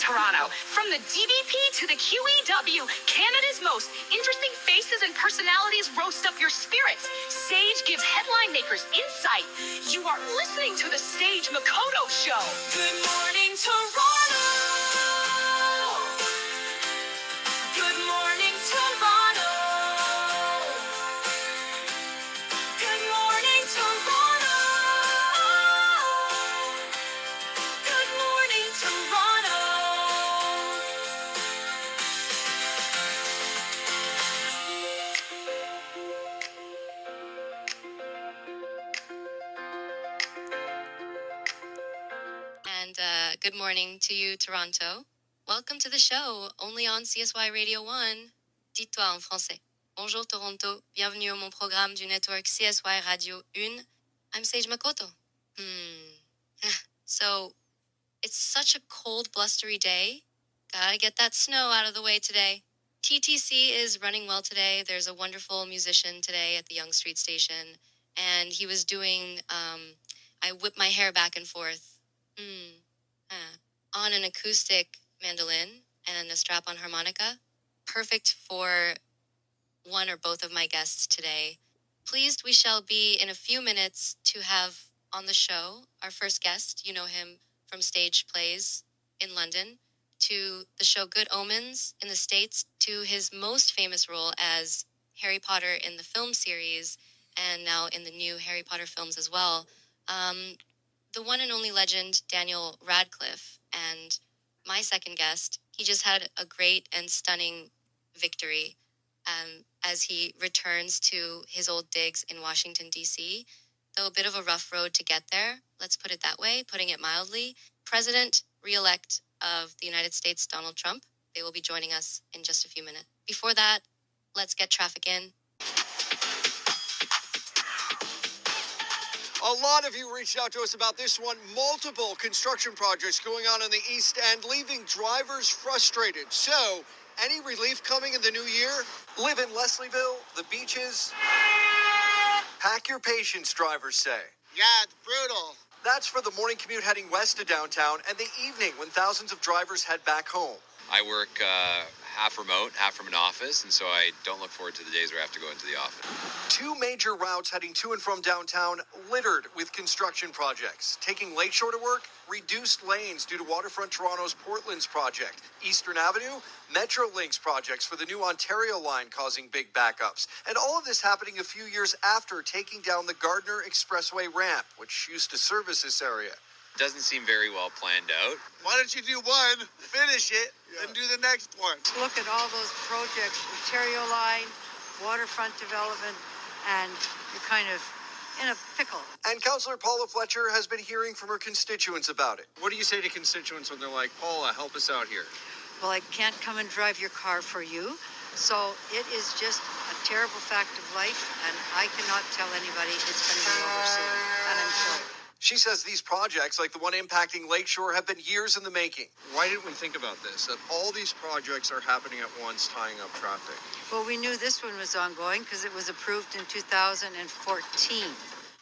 Toronto. From the DVP to the QEW, Canada's most interesting faces and personalities roast up your spirits. Sage gives headline makers insight. You are listening to the Sage Makoto Show. Good morning, Toronto. Good morning, Toronto. Good morning, Toronto. Good morning, Toronto. And good morning to you, Toronto. Welcome to the show, only on CSY Radio 1. Dis-toi en français. Bonjour, Toronto. Bienvenue au mon programme du network CSY Radio 1. I'm Sage Makoto. So, it's such a cold, blustery day. Gotta get that snow out of the way today. TTC is running well today. There's a wonderful musician today at the Yonge Street Station, and he was doing, I whip my hair back and forth. On an acoustic mandolin and a strap-on harmonica. Perfect for one or both of my guests today. Pleased we shall be in a few minutes to have on the show our first guest. You know him from stage plays in London, to the show Good Omens in the States, to his most famous role as Harry Potter in the film series, and now in the new Harry Potter films as well. The one and only legend, Daniel Radcliffe. And my second guest, he just had a great and stunning victory as he returns to his old digs in Washington, D.C., though a bit of a rough road to get there, let's put it that way, putting it mildly. President-elect of the United States, Donald Trump. They will be joining us in just a few minutes. Before that, let's get traffic in. A lot of you reached out to us about this one. Multiple construction projects going on in the East End, leaving drivers frustrated. So, any relief coming in the new year? Live in Leslieville, the beaches. Pack your patience, drivers say. Yeah, it's brutal. That's for the morning commute heading west to downtown and the evening when thousands of drivers head back home. I work half remote, half from an office, and so I don't look forward to the days where I have to go into the office. Two major routes heading to and from downtown littered with construction projects. Taking Lakeshore to work, reduced lanes due to Waterfront Toronto's Portland's project. Eastern Avenue, Metrolinx projects for the new Ontario line causing big backups. And all of this happening a few years after taking down the Gardner Expressway ramp, which used to service this area. Doesn't seem very well planned out. Why don't you do one, finish it, and do the next one? Look at all those projects, Ontario Line, waterfront development, and you're kind of in a pickle. And Councillor Paula Fletcher has been hearing from her constituents about it. What do you say to constituents when they're like, Paula, help us out here? Well, I can't come and drive your car for you. So it is just a terrible fact of life, and I cannot tell anybody it's going to be over soon. And I'm sorry. She says these projects, like the one impacting Lakeshore, have been years in the making. Why didn't we think about this? That all these projects are happening at once, tying up traffic. Well, we knew this one was ongoing because it was approved in 2014.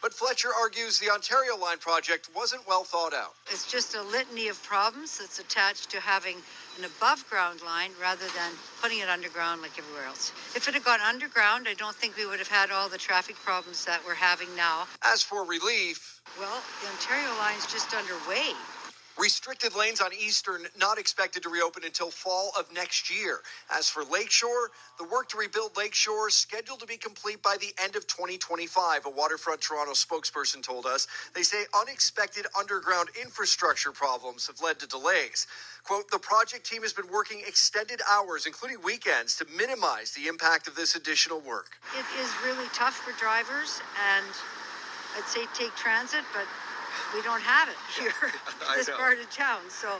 But Fletcher argues the Ontario Line project wasn't well thought out. It's just a litany of problems that's attached to having an above-ground line rather than putting it underground like everywhere else. If it had gone underground, I don't think we would have had all the traffic problems that we're having now. As for relief, well, the Ontario line's just underway. Restricted lanes on Eastern not expected to reopen until fall of next year. As for Lakeshore, the work to rebuild Lakeshore is scheduled to be complete by the end of 2025, a Waterfront Toronto spokesperson told us. They say unexpected underground infrastructure problems have led to delays. Quote, the project team has been working extended hours, including weekends, to minimize the impact of this additional work. It is really tough for drivers, and I'd say take transit, but we don't have it here in this part of town. So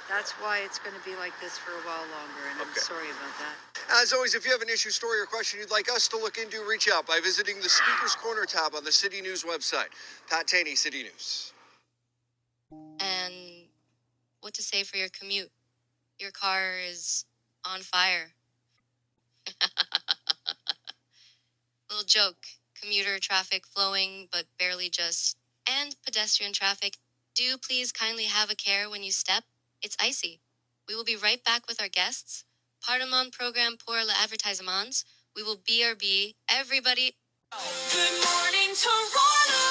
that's why it's going to be like this for a while longer, and I'm sorry about that. As always, if you have an issue, story, or question you'd like us to look into, reach out by visiting the Speaker's Corner tab on the City News website. Pat Taney, City News. And what to say for your commute? Your car is on fire. Little joke. Commuter traffic flowing, but barely just. And pedestrian traffic. Do please kindly have a care when you step. It's icy. We will be right back with our guests. Pardon program pour l'advertisement. We will BRB. Everybody. Good morning, Toronto.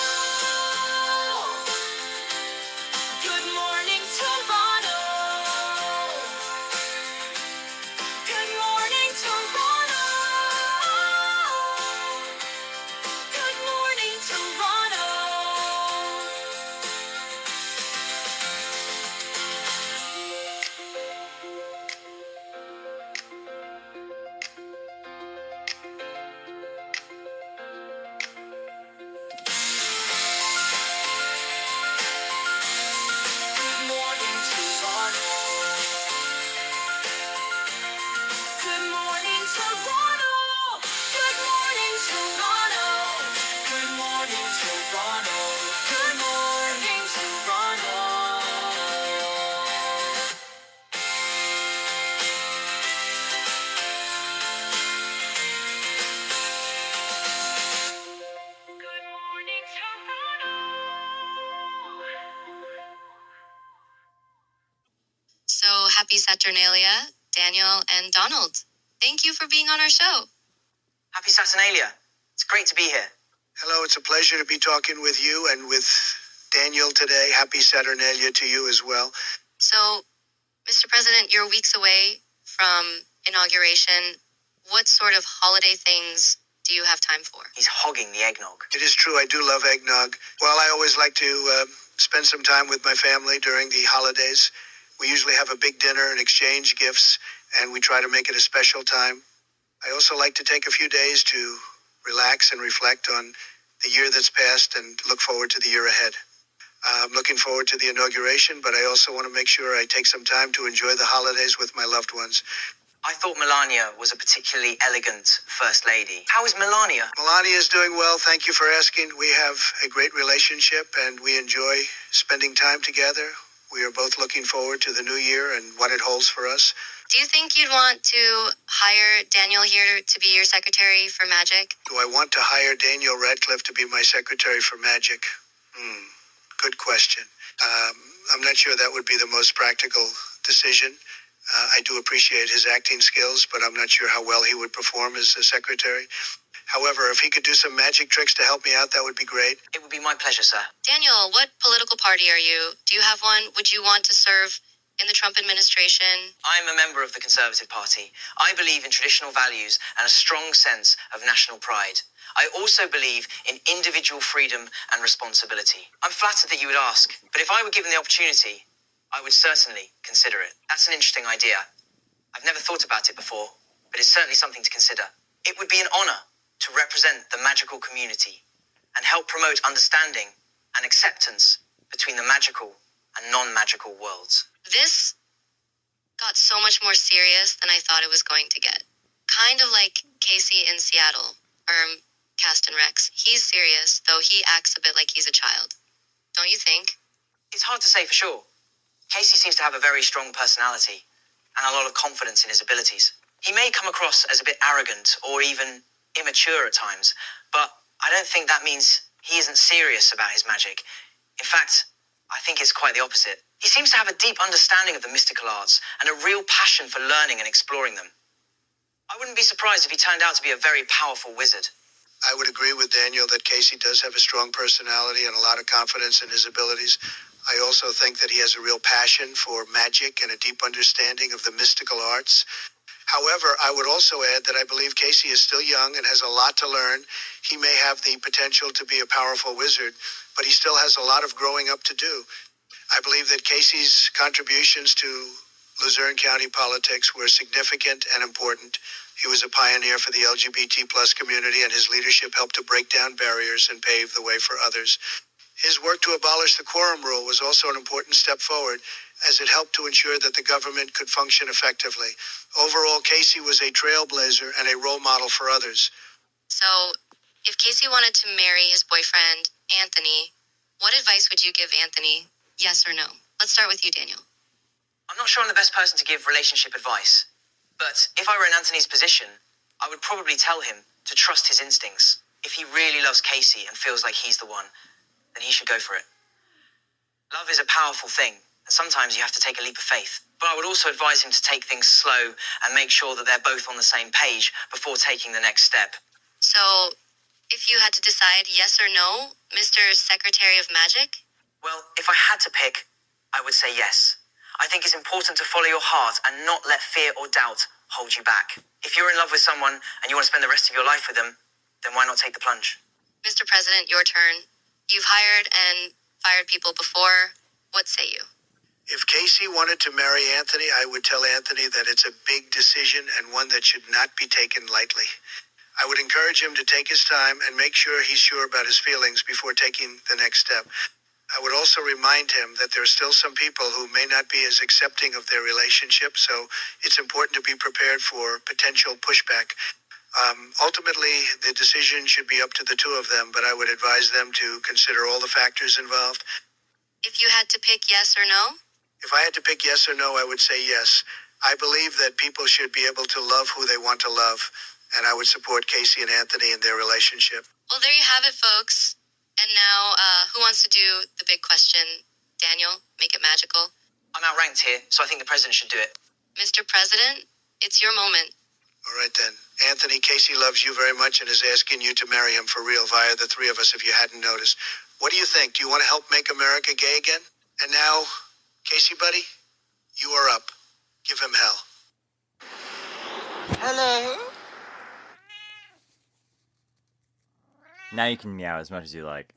Good morning, Toronto. Good morning, Toronto. Good morning, Toronto. Good morning, Toronto. Good morning, Toronto. Good morning, Toronto. Good morning, Toronto. Good morning, Toronto. Good morning, Toronto. So happy Saturnalia, Daniel and Donald. Thank you for being on our show. Happy Saturnalia. It's great to be here. Hello, it's a pleasure to be talking with you and with Daniel today. Happy Saturnalia to you as well. So, Mr. President, you're weeks away from inauguration. What sort of holiday things do you have time for? He's hogging the eggnog. It is true, I do love eggnog. Well, I always like to spend some time with my family during the holidays. We usually have a big dinner and exchange gifts, and we try to make it a special time. I also like to take a few days to relax and reflect on the year that's passed and look forward to the year ahead. I'm looking forward to the inauguration, but I also want to make sure I take some time to enjoy the holidays with my loved ones. I thought Melania was a particularly elegant First Lady. How is Melania? Melania is doing well. Thank you for asking. We have a great relationship and we enjoy spending time together. We are both looking forward to the new year and what it holds for us. Do you think you'd want to hire Daniel here to be your secretary for Magic? Do I want to hire Daniel Radcliffe to be my secretary for Magic? Good question. I'm not sure that would be the most practical decision. I do appreciate his acting skills, but I'm not sure how well he would perform as a secretary. However, if he could do some magic tricks to help me out, that would be great. It would be my pleasure, sir. Daniel, what political party are you? Do you have one? Would you want to serve in the Trump administration? I'm a member of the Conservative Party. I believe in traditional values and a strong sense of national pride. I also believe in individual freedom and responsibility. I'm flattered that you would ask, but if I were given the opportunity, I would certainly consider it. That's an interesting idea. I've never thought about it before, but it's certainly something to consider. It would be an honor to represent the magical community and help promote understanding and acceptance between the magical and non-magical worlds. This got so much more serious than I thought it was going to get. Kind of like Casey in Seattle, or Caston Rex. He's serious, though he acts a bit like he's a child. Don't you think? It's hard to say for sure. Casey seems to have a very strong personality and a lot of confidence in his abilities. He may come across as a bit arrogant or even immature at times, but I don't think that means he isn't serious about his magic. In fact, I think it's quite the opposite. He seems to have a deep understanding of the mystical arts and a real passion for learning and exploring them. I wouldn't be surprised if he turned out to be a very powerful wizard. I would agree with Daniel that Casey does have a strong personality and a lot of confidence in his abilities. I also think that he has a real passion for magic and a deep understanding of the mystical arts. However, I would also add that I believe Casey is still young and has a lot to learn. He may have the potential to be a powerful wizard, but he still has a lot of growing up to do. I believe that Casey's contributions to Luzerne County politics were significant and important. He was a pioneer for the LGBT plus community, and his leadership helped to break down barriers and pave the way for others. His work to abolish the quorum rule was also an important step forward, as it helped to ensure that the government could function effectively. Overall, Casey was a trailblazer and a role model for others. So, if Casey wanted to marry his boyfriend, Anthony, what advice would you give Anthony? Yes or no? Let's start with you, Daniel. I'm not sure I'm the best person to give relationship advice, but if I were in Anthony's position, I would probably tell him to trust his instincts. If he really loves Casey and feels like he's the one, then he should go for it. Love is a powerful thing, and sometimes you have to take a leap of faith. But I would also advise him to take things slow and make sure that they're both on the same page before taking the next step. So, if you had to decide yes or no, Mr. Secretary of Magic? Well, if I had to pick, I would say yes. I think it's important to follow your heart and not let fear or doubt hold you back. If you're in love with someone and you want to spend the rest of your life with them, then why not take the plunge? Mr. President, your turn. You've hired and fired people before. What say you? If Casey wanted to marry Anthony, I would tell Anthony that it's a big decision and one that should not be taken lightly. I would encourage him to take his time and make sure he's sure about his feelings before taking the next step. I would also remind him that there are still some people who may not be as accepting of their relationship, so it's important to be prepared for potential pushback. Ultimately, the decision should be up to the two of them, but I would advise them to consider all the factors involved. If you had to pick yes or no? If I had to pick yes or no, I would say yes. I believe that people should be able to love who they want to love, and I would support Casey and Anthony in their relationship. Well, there you have it, folks. And now, who wants to do the big question? Daniel, make it magical. I'm outranked here, so I think the president should do it. Mr. President, it's your moment. All right, then. Anthony, Casey loves you very much and is asking you to marry him for real via the three of us, if you hadn't noticed. What do you think? Do you want to help make America gay again? And now, Casey, buddy, you are up. Give him hell. Hello? Now you can meow as much as you like.